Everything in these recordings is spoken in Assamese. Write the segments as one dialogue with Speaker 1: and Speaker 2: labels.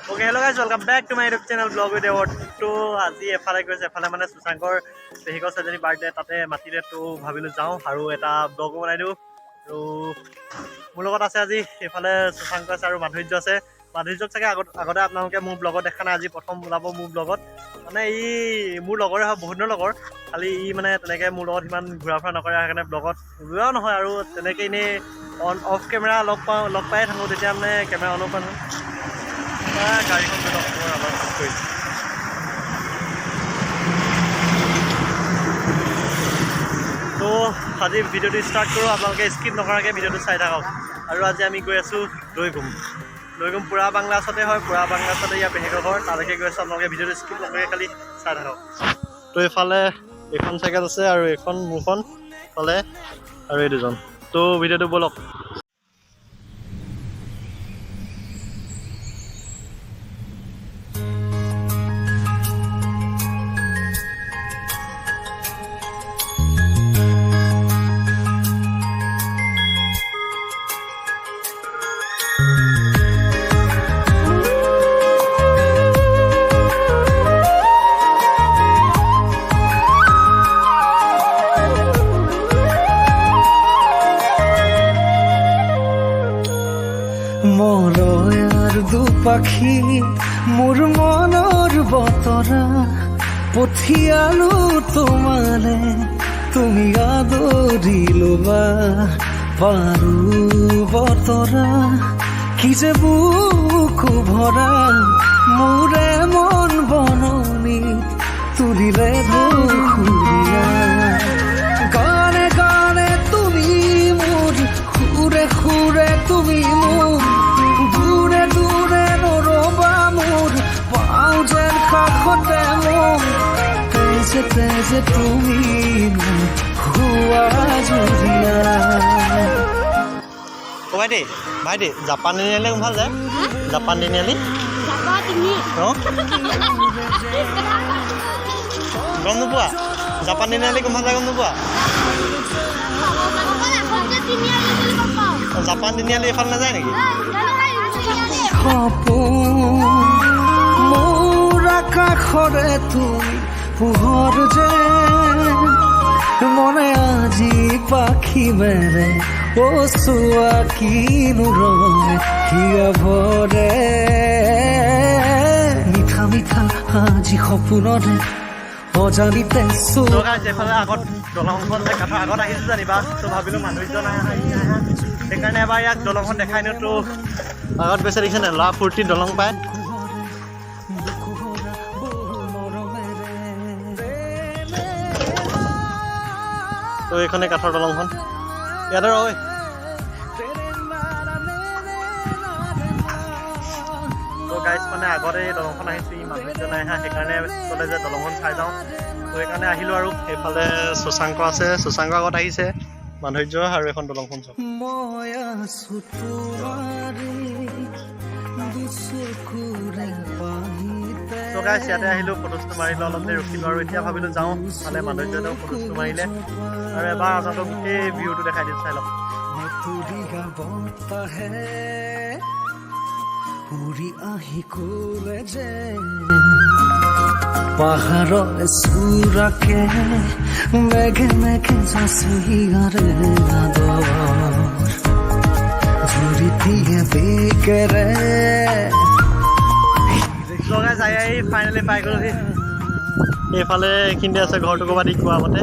Speaker 1: Okay, hello guys, welcome back to my YouTube channel Vlog with Award. To আজি এফালে গৈছে এফালে মানে সুশাংকৰ পেহিকৰ ছোৱালীজনী বাৰ্থডে তাতে মাতিলে তো ভাবিলো যাওঁ আৰু এটা ব্লগ বনাই দিওঁ আৰু মোৰ লগত আছে আজি এফালে সুশাংক আছে আৰু মাধুৰ্য আছে মাধুৰ্যক চাগে আগতে আপোনালোকে মোৰ ব্লগত দেখা নাই আজি প্ৰথম ওলাব মোৰ ব্লগত মানে ই মোৰ লগৰে হয় বহুত দিনৰ লগৰ খালি ই মানে তেনেকৈ মোৰ লগত ইমান ঘূৰা ফুৰা নকৰে সেইকাৰণে ব্লগত ওলোৱাও নহয় আৰু তেনেকৈ এনেই অন অফ কেমেৰা লগ পাই থাকোঁ তেতিয়া মানে কেমেৰা অন অফ গাড়ীখন কৰিছে তো আজি ভিডিঅ'টো ষ্টাৰ্ট কৰোঁ আপোনালোকে স্কিপ নকৰাকৈ ভিডিঅ'টো চাই থাকক আৰু আজি আমি গৈ আছোঁ দৈগুম পুৰা বাংলাছতে হয় পুৰা বাংলাছতে ইয়াৰ পেহিকৰ ঘৰ তালৈকে গৈ আছোঁ আপোনালোকে ভিডিঅ'টো স্কিপ নকৰাকৈ খালি চাই থাকক তো এইফালে এইখন চাইকেল আছে আৰু এইখন মোৰখন ফালে আৰু এই দুজন তো ভিডিঅ'টো ব'লক
Speaker 2: পাখি মোৰ মনৰ বতৰা পঠিয়ালো তোমালে তুমি আদৰি ল'বা পাৰো বতৰা কি যে বুকু ভৰা মোৰে মন বননি তুলিলে ধুৰীয়া গানে গানে তুমি মোৰ সুৰে সুৰে তুমি মোৰ দূৰে দূৰে নৰবা মোৰ পাওঁ যেন কাষতে মোৰ তেজে তেজে তুমি হোৱা জুৰিয়া
Speaker 1: ভাইটি জাপান তিনিআলি ভাল যায় জাপান তিনিআলি গম নোপোৱা জাপান তিনিআলি ভাল যায় গম নোপোৱা জাপান তিনিআলি এইফালে নাযায় নেকি
Speaker 2: মোৰ আকাশৰে তুমি পোহৰ যে মনে আজি পাখি মেৰে ও চোৱা কিনো ৰঙে হিয়া ভৰে মিঠা মিঠা আজি সপোনৰে অজানিতে
Speaker 1: এইফালে আগত দলংখন কাঠৰ আগত আহিছোঁ জানিবা তো ভাবিলোঁ মাধুৰ্য নাই সেইকাৰণে এবাৰ ইয়াক দলংখন দেখাই নিওঁ তো আগত গৈছে দেখিছে নাই ল'ৰা ফূৰ্তি দলং পায় তো এইখনে কাঠৰ দলংখন ইয়াতে ৰয় তো গাইজ মানে আগতে এই দলংখন আহিছোঁ ই মাধুৰ্য নাই আহা সেইকাৰণে ক'লে যে দলংখন চাই যাওঁ তো সেইকাৰণে আহিলোঁ আৰু সেইফালে সুশাংক আছে সুশাংক আগত আহিছে মাধুৰ্য আৰু এখন দলংখন চাওঁ তো গাইজ ইয়াতে আহিলোঁ ফটোজটো মাৰিলোঁ অলপ দেৰি ৰখিলোঁ আৰু এতিয়া ভাবিলোঁ যাওঁ মানে মাধুৰ্যতেও ফটোজটো মাৰিলে আৰু এবাৰ আপোনালোকক গোটেই ভিউটো দেখাই দিম চাই লওক
Speaker 2: উৰি আহি ক'লে যে পাহাৰৰ চূড়াকে মেঘে মেঘে যাচিয়াৰে আদৰ জুৰি দিয়ে বেকেৰে
Speaker 1: লগাই যাই আহি ফাইনেলি পাই গ'লোহি এইফালে এইখিনিতে আছে ঘৰটো ক'ৰবাত কোৱা মতে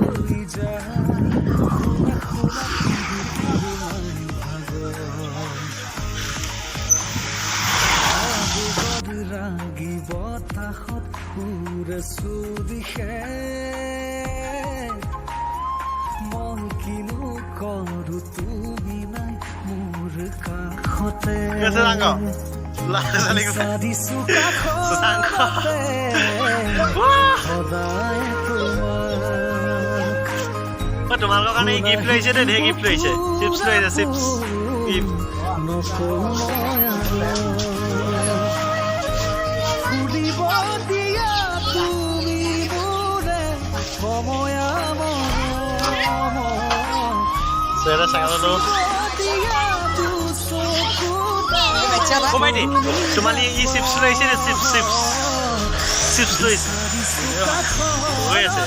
Speaker 2: বতাহত সুৰে চুদিশে মন কিনো কৰো তুমি নাই মোৰ কাষতে দিছো কাষতে সদায়
Speaker 1: তোমালোকৰ কাৰণে গিফ্ট লৈছে দেই ঢেৰ গিফ্ট লৈছে চিপছ লৈছে চিপছ Saya rasa kalau কমাই দে তোমালি ই চিপছ লৈছে নে চিপছ লৈছে হৈ আছে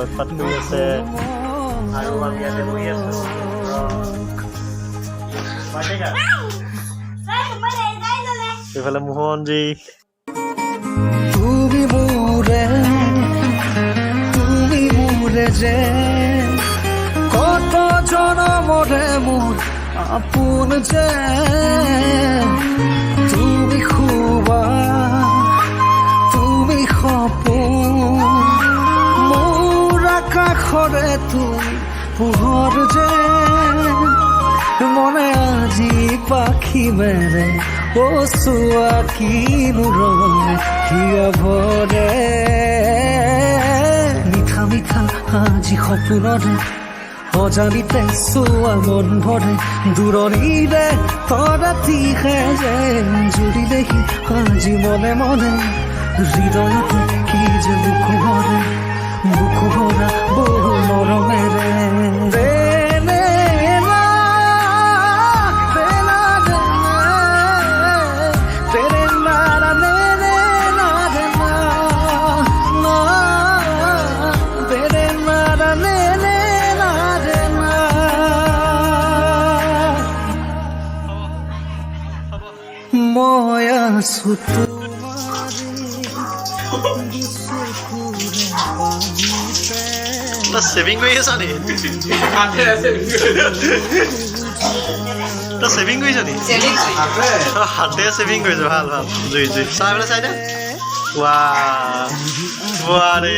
Speaker 1: উৎপাত কৰি আছে আৰু আমি ইয়াতে বহি আছো এইফালে মোহনজী
Speaker 2: তুমি মোৰে যে কত জনমৰে মোৰ আপোন যে তুমি খুবা তুমি সপোন মোৰ আকাশৰে তুমি পোহৰ যে মনে আজি পাখি মেৰে ও চোৱা কিনো ৰঙে হিয়া ভৰে মিঠা মিঠা আজি সপোনৰে অজানিতে চোৱা মন ভৰে দূৰণিৰে তৰাতিহে যেন জুৰিলেহি আজি মনে মনে হৃদয়তে কি যে বুকু ভৰা বহু মৰমেৰে মই আছো
Speaker 1: চেভিং কৰি আছা নি তই চেভিং কৰিছ নি হাতে চেভিং কৰিছ ভাল ভাল জুই চাই পেলাই চাই দে ৰে